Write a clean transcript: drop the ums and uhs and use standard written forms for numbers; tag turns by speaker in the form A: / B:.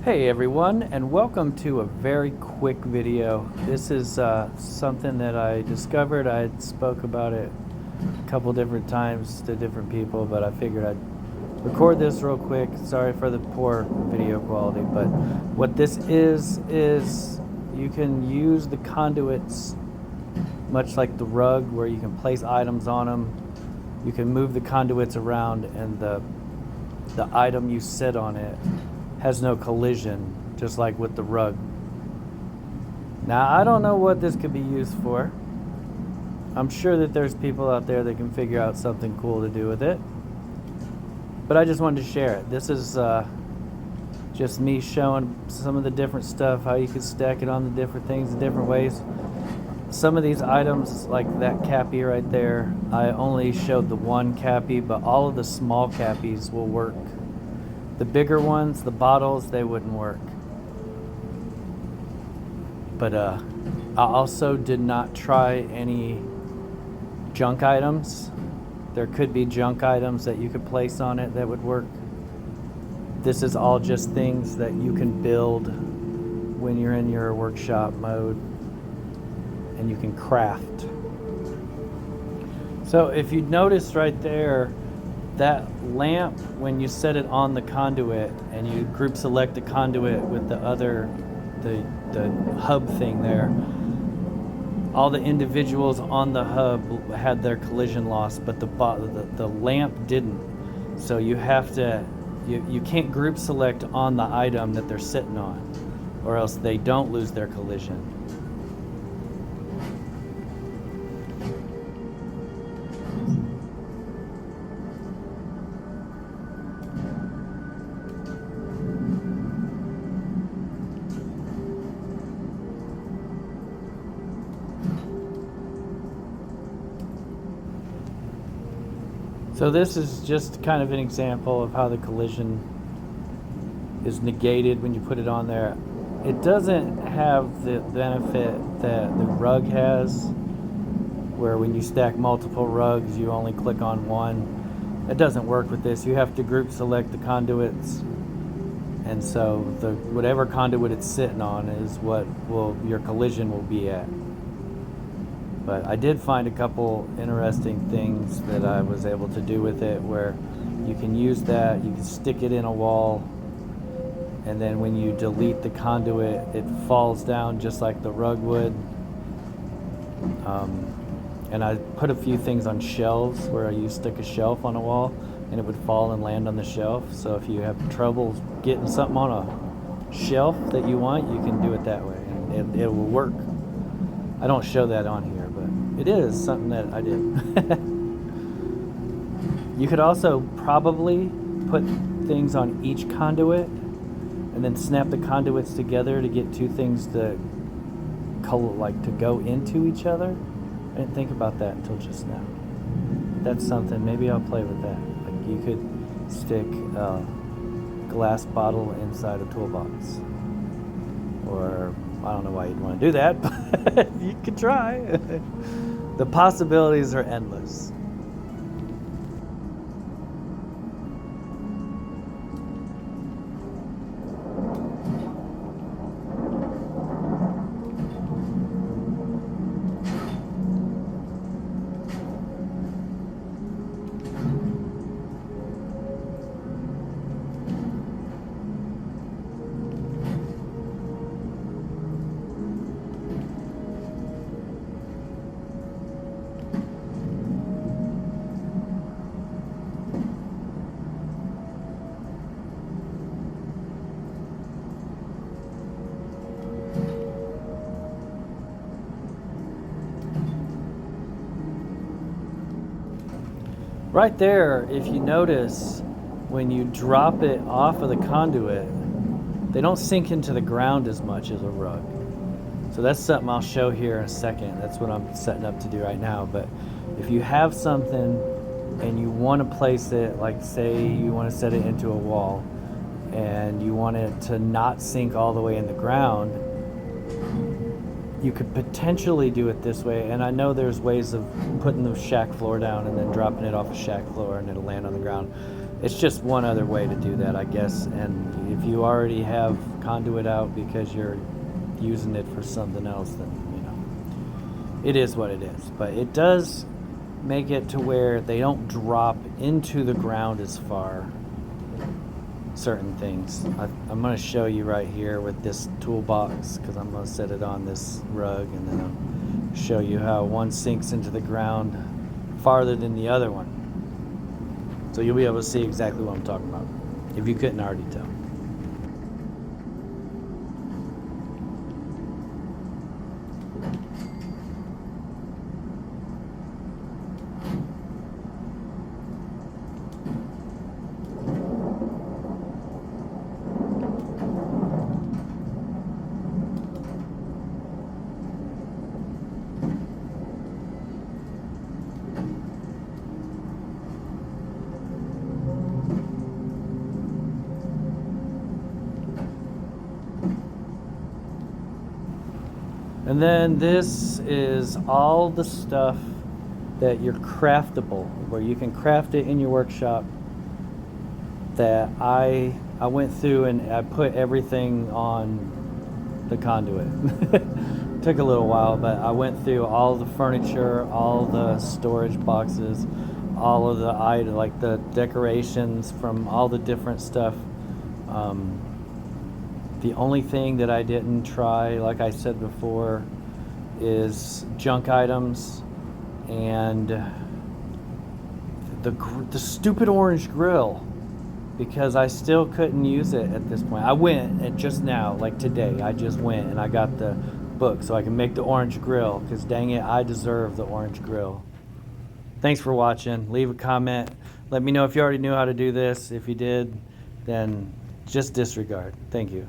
A: Hey everyone, and welcome to a very quick video. This is something that I discovered. I spoke about it a couple different times to different people, but I figured I'd record this real quick. Sorry for the poor video quality, but what this is you can use the conduits much like the rug, where you can place items on them. You can move the conduits around, and the item you sit on it has no collision, just like with the rug. Now, I don't know what this could be used for. I'm sure that there's people out there that can figure out something cool to do with it, but I just wanted to share it. This is just me showing some of the different stuff, how you can stack it on the different things in different ways. Some of these items, like that cappy right there, I only showed the one cappy, but all of the small cappies will work. The bigger ones, the bottles, they wouldn't work. But I also did not try any junk items. There could be junk items that you could place on it that would work. This is all just things that you can build when you're in your workshop mode, and you can craft. So if you notice right there, that lamp, when you set it on the conduit and you group select the conduit with the hub thing there, all the individuals on the hub had their collision loss, but the lamp didn't. So you have to, you can't group select on the item that they're sitting on, or else they don't lose their collision. So this is just kind of an example of how the collision is negated when you put it on there. It doesn't have the benefit that the rug has, where when you stack multiple rugs, you only click on one. It doesn't work with this. You have to group select the conduits, and so whatever conduit it's sitting on is what your collision will be at. But I did find a couple interesting things that I was able to do with it, where you can use that, you can stick it in a wall, and then when you delete the conduit, it falls down just like the rug would. And I put a few things on shelves where you stick a shelf on a wall and it would fall and land on the shelf. So if you have trouble getting something on a shelf that you want, you can do it that way, and it will work. I don't show that on here, but it is something that I did. You could also probably put things on each conduit and then snap the conduits together to get two things to go into each other. I didn't think about that until just now. That's something, maybe I'll play with that. Like, you could stick a glass bottle inside a toolbox, or I don't know why you'd want to do that, but you could try. The possibilities are endless. Right there, if you notice, when you drop it off of the conduit, they don't sink into the ground as much as a rug. So that's something I'll show here in a second. That's what I'm setting up to do right now. But if you have something and you want to place it, like say you want to set it into a wall and you want it to not sink all the way in the ground, you could potentially do it this way, and I know there's ways of putting the shack floor down and then dropping it off a shack floor and it'll land on the ground. It's just one other way to do that, I guess, and if you already have conduit out because you're using it for something else, then it is what it is. But it does make it to where they don't drop into the ground as far, certain things. I'm going to show you right here with this toolbox, because I'm going to set it on this rug, and then I'll show you how one sinks into the ground farther than the other one. So you'll be able to see exactly what I'm talking about, if you couldn't already tell. And then this is all the stuff that you're craftable, where you can craft it in your workshop, that I went through and I put everything on the conduit. Took a little while, but I went through all the furniture, all the storage boxes, all of the items, like the decorations from all the different stuff. The only thing that I didn't try, like I said before, is junk items and the stupid orange grill, because I still couldn't use it at this point. I went and just now, like today, I just went and I got the book so I can make the orange grill, because dang it, I deserve the orange grill. Thanks for watching. Leave a comment. Let me know if you already knew how to do this. If you did, then just disregard. Thank you.